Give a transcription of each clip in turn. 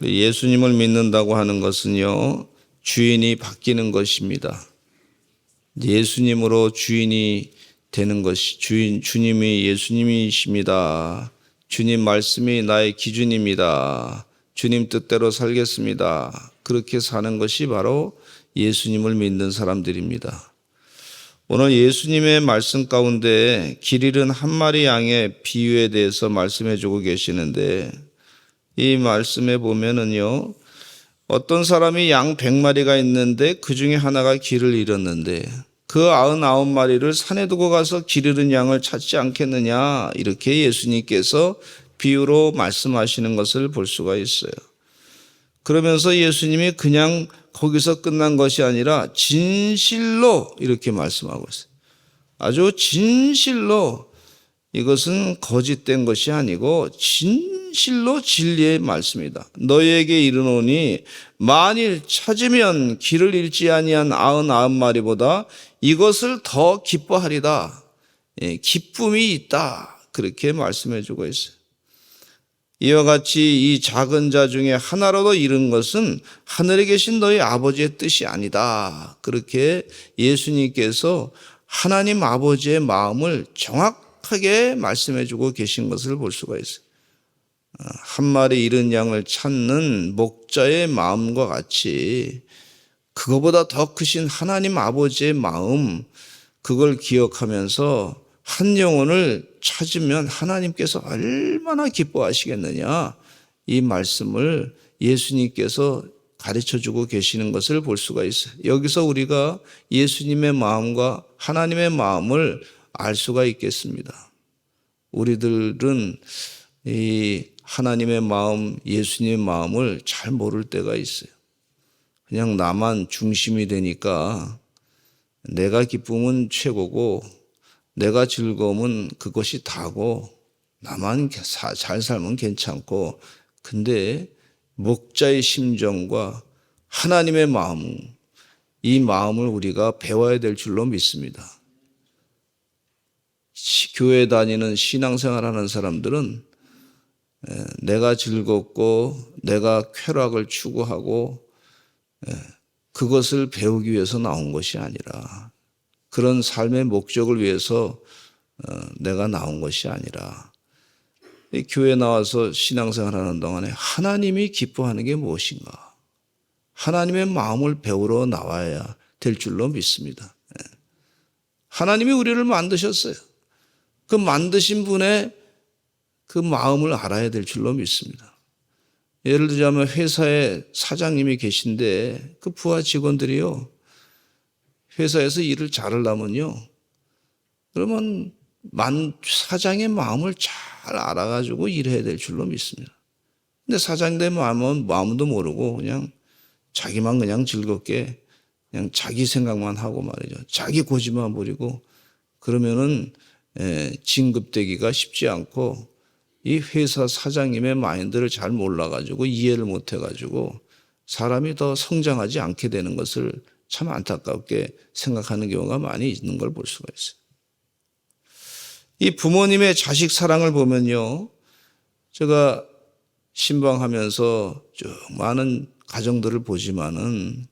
예수님을 믿는다고 하는 것은요, 주인이 바뀌는 것입니다. 예수님으로 주인이 되는 것이, 주님이 예수님이십니다. 주님 말씀이 나의 기준입니다. 주님 뜻대로 살겠습니다. 그렇게 사는 것이 바로 예수님을 믿는 사람들입니다. 오늘 예수님의 말씀 가운데 길 잃은 한 마리 양의 비유에 대해서 말씀해 주고 계시는데, 이 말씀에 보면은요, 어떤 사람이 양 100마리가 있는데 그 중에 하나가 길을 잃었는데 그 99마리를 산에 두고 가서 길 잃은 양을 찾지 않겠느냐, 이렇게 예수님께서 비유로 말씀하시는 것을 볼 수가 있어요. 그러면서 예수님이 그냥 거기서 끝난 것이 아니라 진실로 이렇게 말씀하고 있어요. 아주 진실로, 이것은 거짓된 것이 아니고 진실로 진리의 말씀이다. 너희에게 이르노니 만일 찾으면 길을 잃지 아니한 99마리보다 이것을 더 기뻐하리다. 기쁨이 있다. 그렇게 말씀해 주고 있어요. 이와 같이 이 작은 자 중에 하나라도 잃은 것은 하늘에 계신 너희 아버지의 뜻이 아니다. 그렇게 예수님께서 하나님 아버지의 마음을 정확하게 말씀해 주고 계신 것을 볼 수가 있어요. 한 마리 잃은 양을 찾는 목자의 마음과 같이 그거보다 더 크신 하나님 아버지의 마음, 그걸 기억하면서 한 영혼을 찾으면 하나님께서 얼마나 기뻐하시겠느냐, 이 말씀을 예수님께서 가르쳐주고 계시는 것을 볼 수가 있어요. 여기서 우리가 예수님의 마음과 하나님의 마음을 알 수가 있겠습니다. 우리들은 이 하나님의 마음, 예수님의 마음을 잘 모를 때가 있어요. 그냥 나만 중심이 되니까 내가 기쁨은 최고고 내가 즐거움은 그것이 다고 나만 잘 살면 괜찮고, 근데 목자의 심정과 하나님의 마음, 이 마음을 우리가 배워야 될 줄로 믿습니다. 교회 다니는 신앙생활하는 사람들은 내가 즐겁고 내가 쾌락을 추구하고 그것을 배우기 위해서 나온 것이 아니라, 그런 삶의 목적을 위해서 내가 나온 것이 아니라, 교회 나와서 신앙생활하는 동안에 하나님이 기뻐하는 게 무엇인가, 하나님의 마음을 배우러 나와야 될 줄로 믿습니다. 하나님이 우리를 만드셨어요. 그 만드신 분의 그 마음을 알아야 될 줄로 믿습니다. 예를 들자면 회사에 사장님이 계신데 그 부하 직원들이요, 회사에서 일을 잘하려면요, 그러면 사장의 마음을 잘 알아가지고 일해야 될 줄로 믿습니다. 근데 사장의 마음도 모르고 그냥 자기만 그냥 즐겁게 그냥 자기 생각만 하고 말이죠. 자기 고집만 부리고 그러면은 진급되기가 쉽지 않고, 이 회사 사장님의 마인드를 잘 몰라가지고 이해를 못해가지고 사람이 더 성장하지 않게 되는 것을 참 안타깝게 생각하는 경우가 많이 있는 걸 볼 수가 있어요. 이 부모님의 자식 사랑을 보면요, 제가 신방하면서 쭉 많은 가정들을 보지만은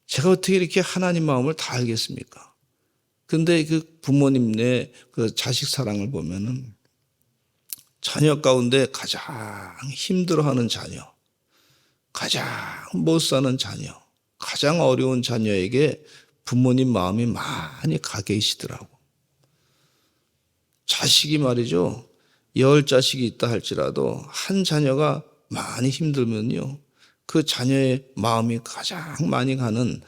제가 어떻게 이렇게 하나님 마음을 다 알겠습니까? 근데 그 부모님의 그 자식 사랑을 보면은 자녀 가운데 가장 힘들어하는 자녀, 가장 못 사는 자녀, 가장 어려운 자녀에게 부모님 마음이 많이 가 계시더라고. 자식이 말이죠, 10자식이 있다 할지라도 한 자녀가 많이 힘들면요, 그 자녀의 마음이 가장 많이 가는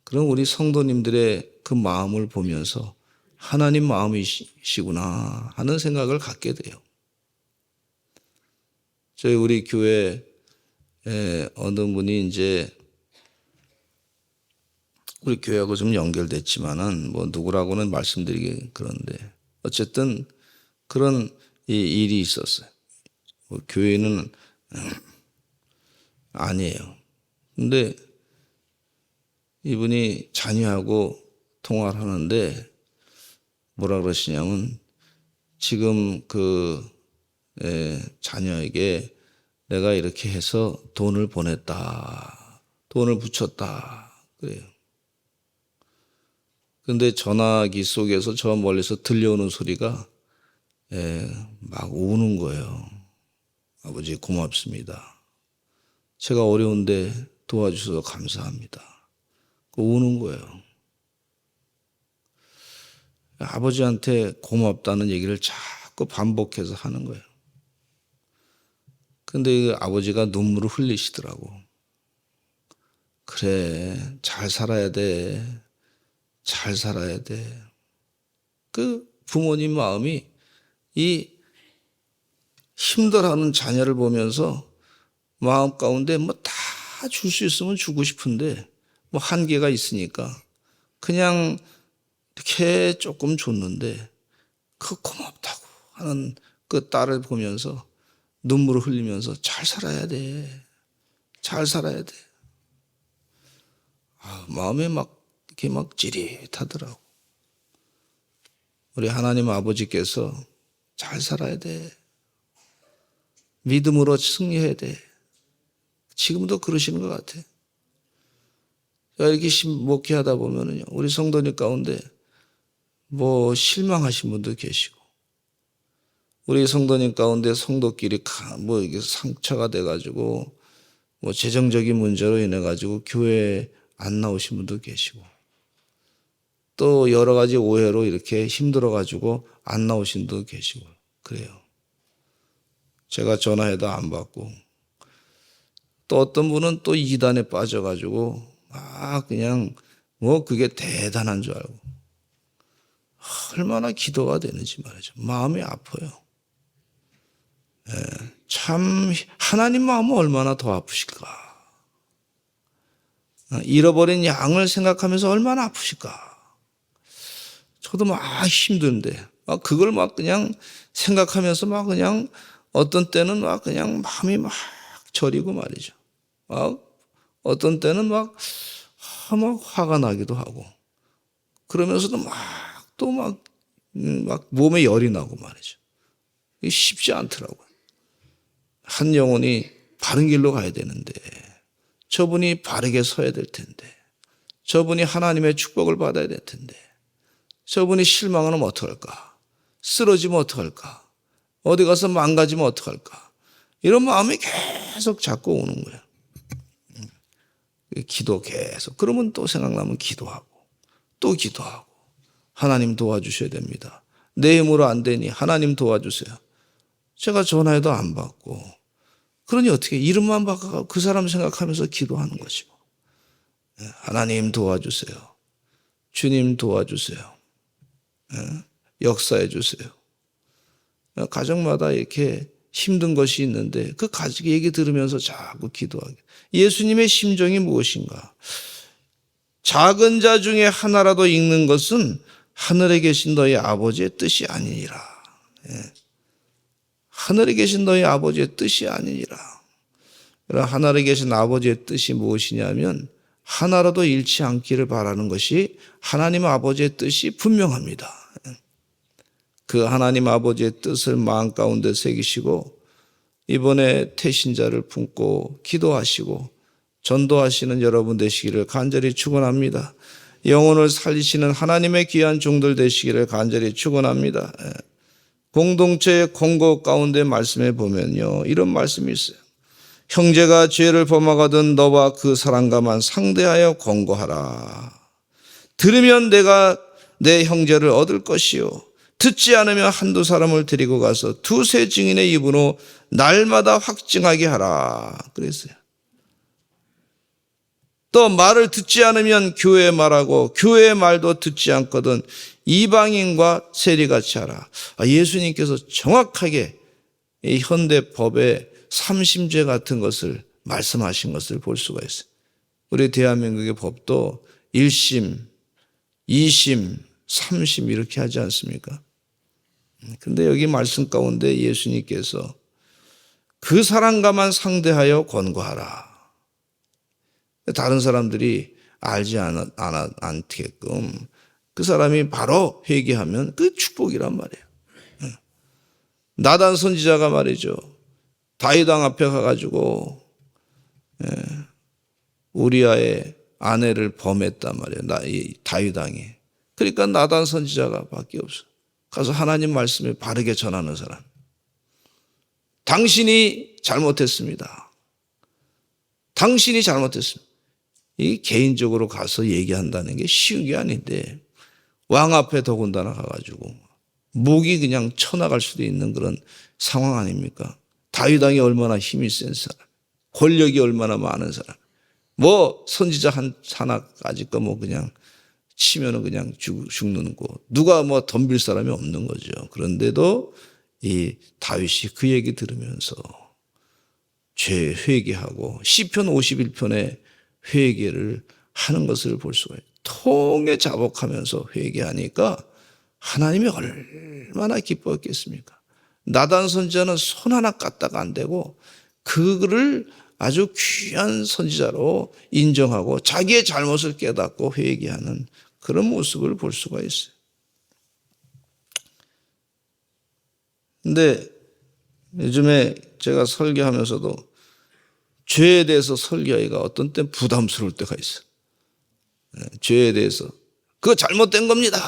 그런 우리 성도님들의 그 마음을 보면서 하나님 마음이시구나 하는 생각을 갖게 돼요. 저희 우리 교회 어느 분이 이제 우리 교회하고 좀 연결됐지만은 뭐 누구라고는 말씀드리기 그런데 어쨌든 그런 일이 있었어요. 뭐 교회는 아니에요. 근데 이분이 자녀하고 통화를 하는데 뭐라 그러시냐면 지금 그 자녀에게 내가 이렇게 해서 돈을 보냈다. 돈을 붙였다. 그래요. 근데 전화기 속에서 저 멀리서 들려오는 소리가 막 우는 거예요. 아버지 고맙습니다. 제가 어려운데 도와주셔서 감사합니다. 우는 거예요. 아버지한테 고맙다는 얘기를 자꾸 반복해서 하는 거예요. 근데 아버지가 눈물을 흘리시더라고. 그래, 잘 살아야 돼. 잘 살아야 돼. 그 부모님 마음이 이 힘들어하는 자녀를 보면서 마음 가운데 뭐 다 줄 수 있으면 주고 싶은데 뭐 한계가 있으니까 그냥 이렇게 조금 줬는데 그 고맙다고 하는 그 딸을 보면서 눈물을 흘리면서 잘 살아야 돼. 잘 살아야 돼. 마음에 막 이렇게 막 찌릿하더라고. 우리 하나님 아버지께서 잘 살아야 돼. 믿음으로 승리해야 돼. 지금도 그러시는 것 같아. 이렇게 목회하다 보면은요, 우리 성도님 가운데 뭐 실망하신 분도 계시고, 우리 성도님 가운데 성도끼리 뭐 이게 상처가 돼가지고, 뭐 재정적인 문제로 인해가지고 교회에 안 나오신 분도 계시고, 또 여러 가지 오해로 이렇게 힘들어가지고 안 나오신 분도 계시고, 그래요. 제가 전화해도 안 받고, 또 어떤 분은 또 이단에 빠져가지고, 그냥 뭐 그게 대단한 줄 알고, 얼마나 기도가 되는지 말이죠. 마음이 아파요. 참 하나님 마음은 얼마나 더 아프실까. 잃어버린 양을 생각하면서 얼마나 아프실까. 저도 막 힘든데 그걸 막 그냥 생각하면서 막 그냥 어떤 때는 막 그냥 마음이 막 저리고 말이죠. 어떤 때는 막 화가 나기도 하고 그러면서도 또 막 몸에 열이 나고 말이죠. 이게 쉽지 않더라고요. 한 영혼이 바른 길로 가야 되는데 저분이 바르게 서야 될 텐데 저분이 하나님의 축복을 받아야 될 텐데 저분이 실망하면 어떡할까? 쓰러지면 어떡할까? 어디 가서 망가지면 어떡할까? 이런 마음이 계속 자꾸 오는 거예요. 기도 계속. 그러면 또 생각나면 기도하고 또 기도하고 하나님 도와주셔야 됩니다. 내 힘으로 안 되니 하나님 도와주세요. 제가 전화해도 안 받고 그러니 어떻게 이름만 바꿔서 그 사람 생각하면서 기도하는 것이고 하나님 도와주세요. 주님 도와주세요. 역사해 주세요. 가정마다 이렇게 힘든 것이 있는데 그 가족 얘기 들으면서 자꾸 기도하게. 예수님의 심정이 무엇인가? 작은 자 중에 하나라도 읽는 것은 하늘에 계신 너희 아버지의 뜻이 아니니라. 하늘에 계신 너희 아버지의 뜻이 아니니라. 하늘에 계신 아버지의 뜻이 무엇이냐면 하나라도 잃지 않기를 바라는 것이 하나님 아버지의 뜻이 분명합니다. 그 하나님 아버지의 뜻을 마음 가운데 새기시고 이번에 태신자를 품고 기도하시고 전도하시는 여러분 되시기를 간절히 축원합니다. 영혼을 살리시는 하나님의 귀한 종들 되시기를 간절히 축원합니다. 공동체의 공고 가운데 말씀에 보면요, 이런 말씀이 있어요. 형제가 죄를 범하거든 너와 그 사람과만 상대하여 권고하라. 들으면 내가 내 형제를 얻을 것이요 듣지 않으면 한두 사람을 데리고 가서 두세 증인의 입으로 날마다 확증하게 하라. 그랬어요. 또 말을 듣지 않으면 교회의 말하고 교회의 말도 듣지 않거든 이방인과 세리같이 하라. 예수님께서 정확하게 이 현대법의 삼심죄 같은 것을 말씀하신 것을 볼 수가 있어요. 우리 대한민국의 법도 1심, 2심, 3심 이렇게 하지 않습니까? 근데 여기 말씀 가운데 예수님께서 그 사람과만 상대하여 권고하라. 다른 사람들이 알지 않게끔 그 사람이 바로 회개하면 그 축복이란 말이에요. 나단 선지자가 말이죠. 다윗 왕 앞에 가가지고 우리아의 아내를 범했단 말이에요. 이 다윗 왕이. 그러니까 나단 선지자가 밖에 없어. 가서 하나님 말씀을 바르게 전하는 사람. 당신이 잘못했습니다. 당신이 잘못했습니다. 이 개인적으로 가서 얘기한다는 게 쉬운 게 아닌데 왕 앞에 더군다나 가가지고 목이 그냥 쳐나갈 수도 있는 그런 상황 아닙니까? 다윗 왕이 얼마나 힘이 센 사람, 권력이 얼마나 많은 사람, 뭐 선지자 하나까지 거 뭐 그냥 치면은 그냥 죽는 거, 누가 뭐 덤빌 사람이 없는 거죠. 그런데도 이 다윗이 그 얘기 들으면서 죄 회개하고 시편 51편에 회개를 하는 것을 볼 수가 있어요. 통에 자복하면서 회개하니까 하나님이 얼마나 기뻐했겠습니까? 나단 선지자는 손 하나 까딱 안 대고 그를 아주 귀한 선지자로 인정하고 자기의 잘못을 깨닫고 회개하는 그런 모습을 볼 수가 있어요. 근데 요즘에 제가 설교하면서도 죄에 대해서 설교하기가 어떤 때 부담스러울 때가 있어요. 죄에 대해서 그거 잘못된 겁니다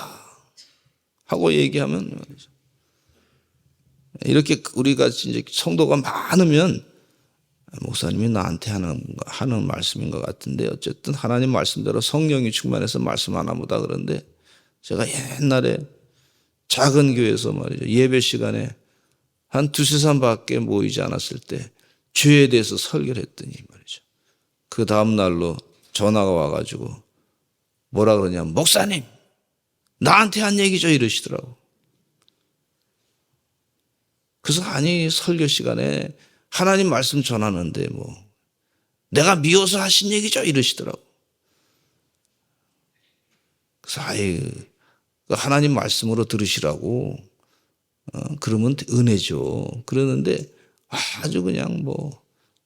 하고 얘기하면 말이죠. 이렇게 우리가 이제 성도가 많으면 목사님이 나한테 하는 말씀인 것 같은데 어쨌든 하나님 말씀대로 성령이 충만해서 말씀하나 보다 그런데 제가 옛날에 작은 교회에서 말이죠. 예배 시간에 한 두세 사람밖에 모이지 않았을 때 죄에 대해서 설교를 했더니 말이죠. 그 다음 날로 전화가 와가지고 뭐라 그러냐면 목사님 나한테 한 얘기죠 이러시더라고. 그래서 아니 설교 시간에 하나님 말씀 전하는데 뭐 내가 미워서 하신 얘기죠 이러시더라고. 그래서 하나님 말씀으로 들으시라고 그러면 은혜죠. 그러는데 아주 그냥 뭐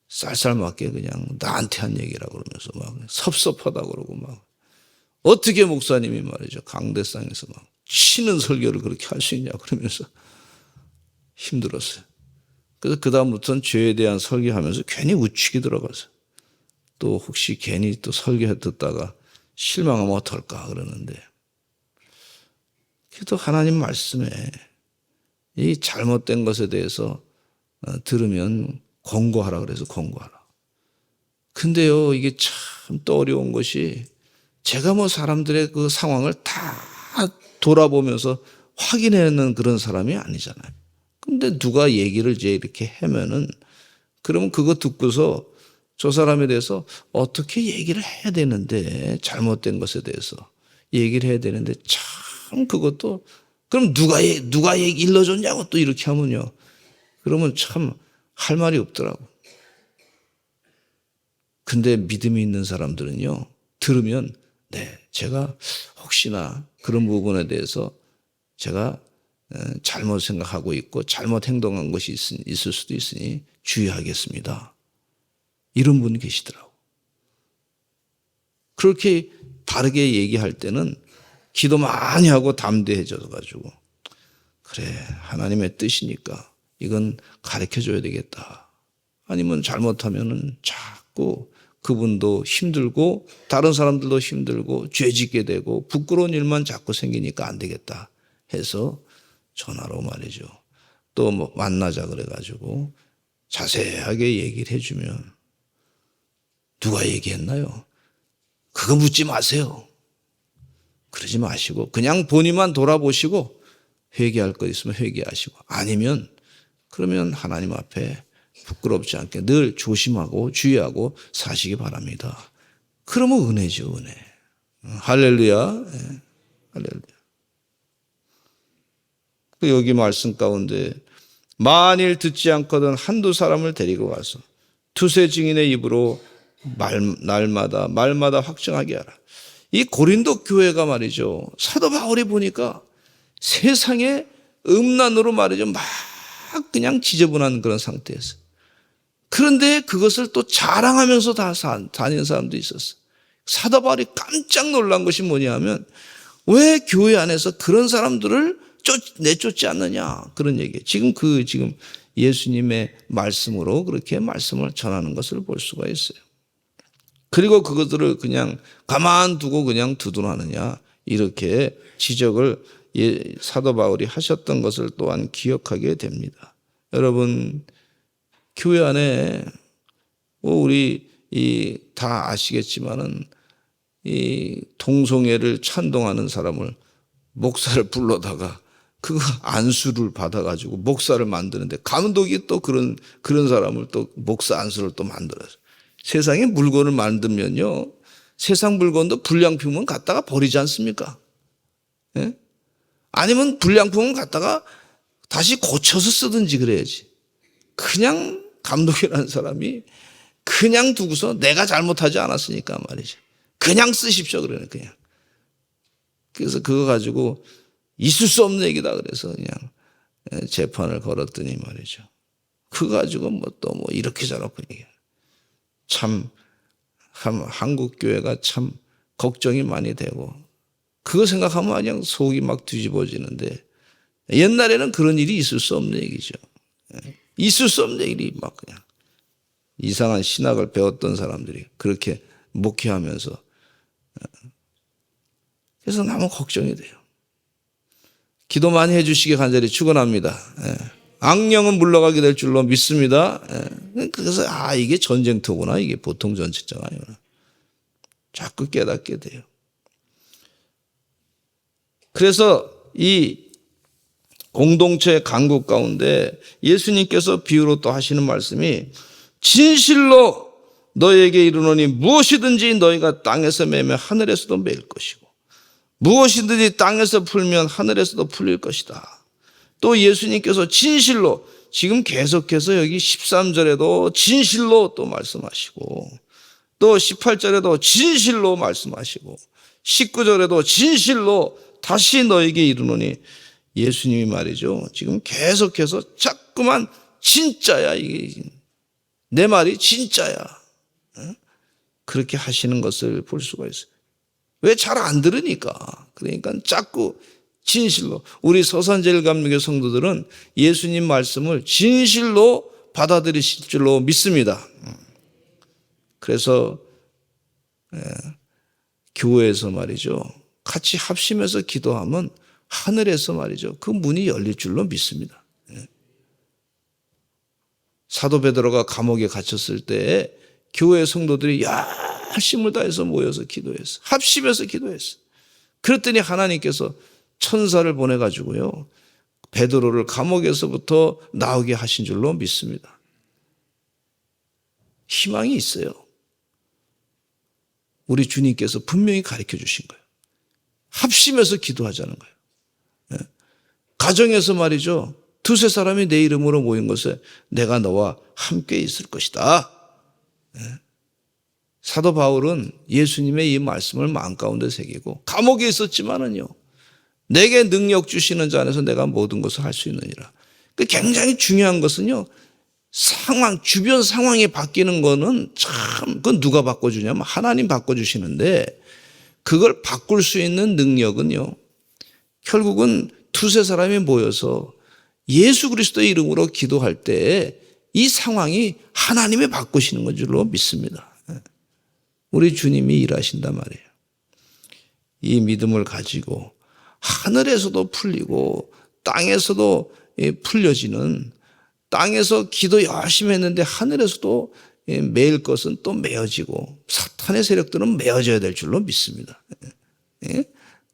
쌀쌀맞게 그냥 나한테 한 얘기라고 그러면서 막 섭섭하다고 그러고 막 어떻게 목사님이 말이죠. 강대상에서 막 치는 설교를 그렇게 할 수 있냐 그러면서 힘들었어요. 그래서 그다음부터는 죄에 대한 설교하면서 괜히 우측이 들어가서 또 혹시 괜히 또 설교해 듣다가 실망하면 어떨까 그러는데 그래도 하나님 말씀에 이 잘못된 것에 대해서 들으면 권고하라 그래서 권고하라. 근데요 이게 참 또 어려운 것이 제가 뭐 사람들의 그 상황을 다 돌아보면서 확인하는 그런 사람이 아니잖아요. 근데 누가 얘기를 이제 이렇게 하면은 그러면 그거 듣고서 저 사람에 대해서 어떻게 얘기를 해야 되는데 잘못된 것에 대해서 얘기를 해야 되는데 참 그것도 그럼 누가 얘기 일러줬냐고 또 이렇게 하면요. 그러면 참 할 말이 없더라고. 근데 믿음이 있는 사람들은요. 들으면 네, 제가 혹시나 그런 부분에 대해서 제가 잘못 생각하고 있고 잘못 행동한 것이 있을 수도 있으니 주의하겠습니다. 이런 분이 계시더라고. 그렇게 바르게 얘기할 때는 기도 많이 하고 담대해져 가지고 그래 하나님의 뜻이니까 이건 가르쳐줘야 되겠다. 아니면 잘못하면은 자꾸 그분도 힘들고 다른 사람들도 힘들고 죄짓게 되고 부끄러운 일만 자꾸 생기니까 안 되겠다 해서 전화로 말이죠. 또 뭐 만나자 그래가지고 자세하게 얘기를 해주면 누가 얘기했나요? 그거 묻지 마세요. 그러지 마시고 그냥 본인만 돌아보시고 회개할 거 있으면 회개하시고 아니면 그러면 하나님 앞에 부끄럽지 않게 늘 조심하고 주의하고 사시기 바랍니다. 그러면 은혜죠, 은혜. 할렐루야. 네. 할렐루야. 여기 말씀 가운데 만일 듣지 않거든 한두 사람을 데리고 가서 두세 증인의 입으로 말마다 확정하게 하라. 이 고린도 교회가 말이죠. 사도 바울이 보니까 세상에 음란으로 말이죠. 막 그냥 지저분한 그런 상태였어요. 그런데 그것을 또 자랑하면서 다니는 사람도 있었어요. 사도 바울이 깜짝 놀란 것이 뭐냐면 왜 교회 안에서 그런 사람들을 내쫓지 않느냐 그런 얘기예요. 지금 예수님의 말씀으로 그렇게 말씀을 전하는 것을 볼 수가 있어요. 그리고 그것들을 그냥 가만두고 그냥 두둔하느냐, 이렇게 지적을 사도 바울이 하셨던 것을 또한 기억하게 됩니다. 여러분, 교회 안에 우리 다 아시겠지만은 이 동성애를 찬동하는 사람을 목사를 불러다가 그거 안수를 받아가지고 목사를 만드는데, 감독이 또 그런 사람을 또 목사 안수를 또 만들어요. 세상에 물건을 만들면요, 세상 물건도 불량품은 갖다가 버리지 않습니까? 예? 아니면 불량품은 갖다가 다시 고쳐서 쓰든지 그래야지. 그냥 감독이라는 사람이 그냥 두고서 내가 잘못하지 않았으니까 말이죠, 그냥 쓰십시오 그러네, 그냥. 그래서 그거 가지고 있을 수 없는 얘기다 그래서 그냥 재판을 걸었더니 말이죠, 그거 가지고 또 이렇게 저렇게 얘기해. 참 한국 교회가 참 걱정이 많이 되고, 그거 생각하면 그냥 속이 막 뒤집어지는데, 옛날에는 그런 일이 있을 수 없는 얘기죠. 있을 수 없는 일이 막 그냥 이상한 신학을 배웠던 사람들이 그렇게 목회하면서, 그래서 너무 걱정이 돼요. 기도 많이 해주시기 간절히 축원합니다. 악령은 물러가게 될 줄로 믿습니다. 그래서 이게 전쟁터구나, 이게 보통 전쟁터가 아니구나, 자꾸 깨닫게 돼요. 그래서 이 공동체 강국 가운데 예수님께서 비유로 또 하시는 말씀이, 진실로 너에게 이르노니 무엇이든지 너희가 땅에서 매면 하늘에서도 매일 것이고, 무엇이든지 땅에서 풀면 하늘에서도 풀릴 것이다. 또 예수님께서 진실로, 지금 계속해서 여기 13절에도 진실로 또 말씀하시고, 또 18절에도 진실로 말씀하시고, 19절에도 진실로 다시 너에게 이르노니, 예수님이 말이죠, 지금 계속해서 자꾸만 진짜야, 이게 내 말이 진짜야, 그렇게 하시는 것을 볼 수가 있어요. 왜? 잘 안 들으니까. 그러니까 자꾸 진실로. 우리 서산제일감리교 성도들은 예수님 말씀을 진실로 받아들이실 줄로 믿습니다. 그래서 교회에서 말이죠, 같이 합심해서 기도하면 하늘에서 말이죠, 그 문이 열릴 줄로 믿습니다. 사도 베드로가 감옥에 갇혔을 때 교회 성도들이 열심을 다해서 모여서 기도했어. 합심해서 기도했어. 그랬더니 하나님께서 천사를 보내가지고요, 베드로를 감옥에서부터 나오게 하신 줄로 믿습니다. 희망이 있어요. 우리 주님께서 분명히 가르쳐 주신 거예요. 합심해서 기도하자는 거예요. 가정에서 말이죠, 두세 사람이 내 이름으로 모인 것에 내가 너와 함께 있을 것이다. 사도 바울은 예수님의 이 말씀을 마음가운데 새기고, 감옥에 있었지만은요, 내게 능력 주시는 자 안에서 내가 모든 것을 할 수 있느니라. 굉장히 중요한 것은요, 주변 상황이 바뀌는 거는 그건 누가 바꿔주냐면 하나님 바꿔주시는데, 그걸 바꿀 수 있는 능력은요, 결국은 두세 사람이 모여서 예수 그리스도의 이름으로 기도할 때 이 상황이 하나님이 바꾸시는 건 줄로 믿습니다. 우리 주님이 일하신단 말이에요. 이 믿음을 가지고 하늘에서도 풀리고 땅에서도 풀려지는, 땅에서 기도 열심히 했는데 하늘에서도 매일 것은 또 메어지고, 사탄의 세력들은 메어져야 될 줄로 믿습니다.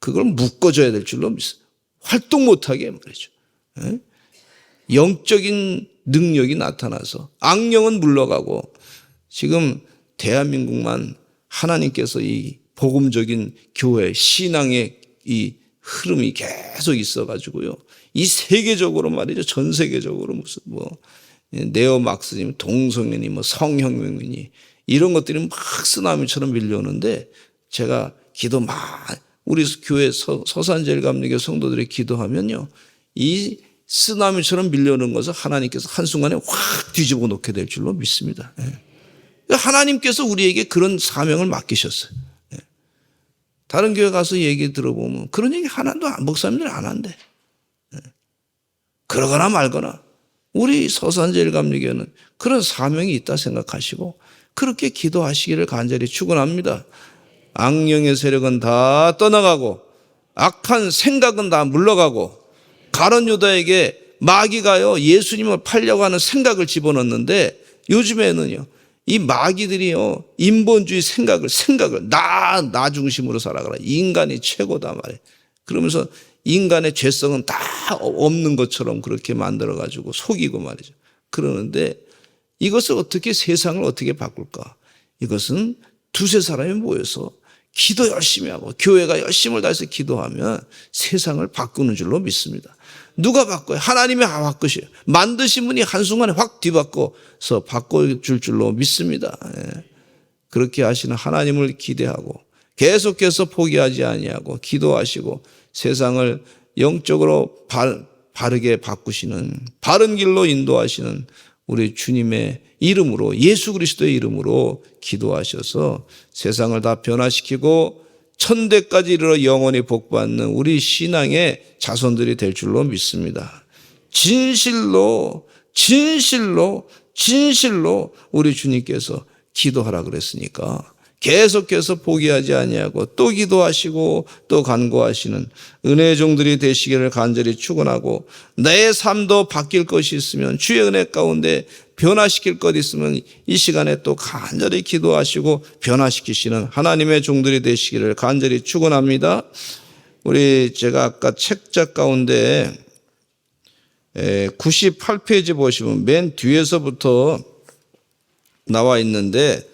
그걸 묶어줘야 될 줄로 믿습니다. 활동 못하게 말이죠. 영적인 능력이 나타나서 악령은 물러가고, 지금 대한민국만 하나님께서 이 복음적인 교회 신앙의 이 흐름이 계속 있어가지고요, 이 세계적으로 말이죠, 전 세계적으로 무슨 네오 막스님, 동성애니, 성혁명이니 이런 것들이 막 쓰나미처럼 밀려오는데, 제가 우리 교회 서산제일감리교 성도들이 기도하면요, 이 쓰나미처럼 밀려오는 것을 하나님께서 한순간에 확 뒤집어 놓게 될 줄로 믿습니다. 하나님께서 우리에게 그런 사명을 맡기셨어요. 다른 교회 가서 얘기 들어보면 그런 얘기 하나도 목사님들이 안 한대. 그러거나 말거나 우리 서산제일감리교회는 그런 사명이 있다 생각하시고 그렇게 기도하시기를 간절히 축원합니다. 악령의 세력은 다 떠나가고 악한 생각은 다 물러가고, 가룟 유다에게 마귀가요 예수님을 팔려고 하는 생각을 집어넣는데 요즘에는요 이 마귀들이요 인본주의 생각을 나 중심으로 살아가라, 인간이 최고다 말이에요. 그러면서 인간의 죄성은 다 없는 것처럼 그렇게 만들어가지고 속이고 말이죠. 그러는데 이것을 어떻게, 세상을 어떻게 바꿀까? 이것은 두세 사람이 모여서 기도 열심히 하고 교회가 열심을 다해서 기도하면 세상을 바꾸는 줄로 믿습니다. 누가 바꿔요? 하나님이 바꾸셔요. 만드신 분이 한순간에 확 뒤바꿔서 바꿔줄 줄로 믿습니다. 그렇게 하시는 하나님을 기대하고 계속해서 포기하지 아니하고 기도하시고 세상을 영적으로 바르게 바꾸시는, 바른 길로 인도하시는 우리 주님의 이름으로, 예수 그리스도의 이름으로 기도하셔서 세상을 다 변화시키고 천대까지 이르러 영원히 복받는 우리 신앙의 자손들이 될 줄로 믿습니다. 진실로 우리 주님께서 기도하라 그랬으니까 계속해서 포기하지 아니하고 또 기도하시고 또 간구하시는 은혜의 종들이 되시기를 간절히 축원하고, 내 삶도 바뀔 것이 있으면, 주의 은혜 가운데 변화시킬 것 있으면 이 시간에 또 간절히 기도하시고 변화시키시는 하나님의 종들이 되시기를 간절히 축원합니다. 제가 아까 책자 가운데 98페이지 보시면 맨 뒤에서부터 나와 있는데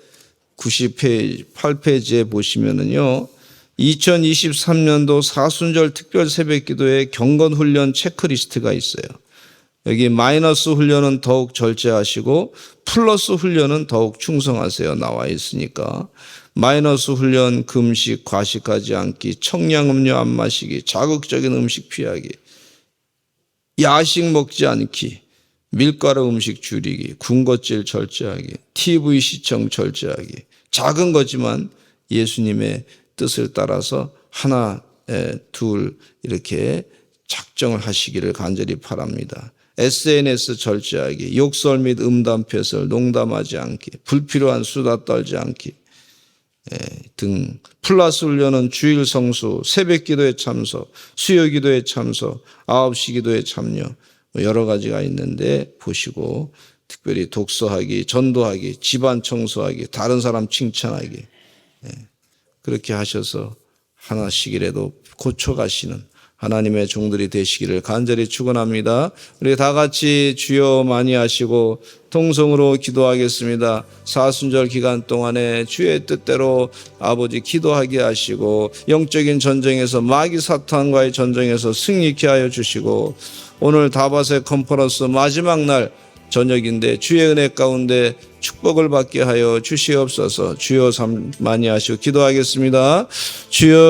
98페이지에 보시면은요 2023년도 사순절 특별 새벽기도의 경건훈련 체크리스트가 있어요. 여기 마이너스 훈련은 더욱 절제하시고 플러스 훈련은 더욱 충성하세요 나와 있으니까, 마이너스 훈련 금식, 과식하지 않기, 청량음료 안 마시기, 자극적인 음식 피하기, 야식 먹지 않기, 밀가루 음식 줄이기, 군것질 절제하기, TV 시청 절제하기. 작은 거지만 예수님의 뜻을 따라서 하나, 둘 이렇게 작정을 하시기를 간절히 바랍니다. SNS 절제하기, 욕설 및 음담 패설, 농담하지 않기, 불필요한 수다 떨지 않기 등. 플러스 훈련은 주일 성수, 새벽 기도에 참석, 수요 기도에 참석, 9시 기도에 참여, 여러 가지가 있는데 보시고, 특별히 독서하기, 전도하기, 집안 청소하기, 다른 사람 칭찬하기, 그렇게 하셔서 하나씩이라도 고쳐가시는 하나님의 종들이 되시기를 간절히 축원합니다. 우리 다 같이 주여 많이 하시고 통성으로 기도하겠습니다. 사순절 기간 동안에 주의 뜻대로 아버지 기도하게 하시고 영적인 전쟁에서, 마귀 사탄과의 전쟁에서 승리케 하여 주시고, 오늘 다바세 컨퍼런스 마지막 날 저녁인데 주의 은혜 가운데 축복을 받게 하여 주시옵소서. 주여 많이 하시고 기도하겠습니다. 주여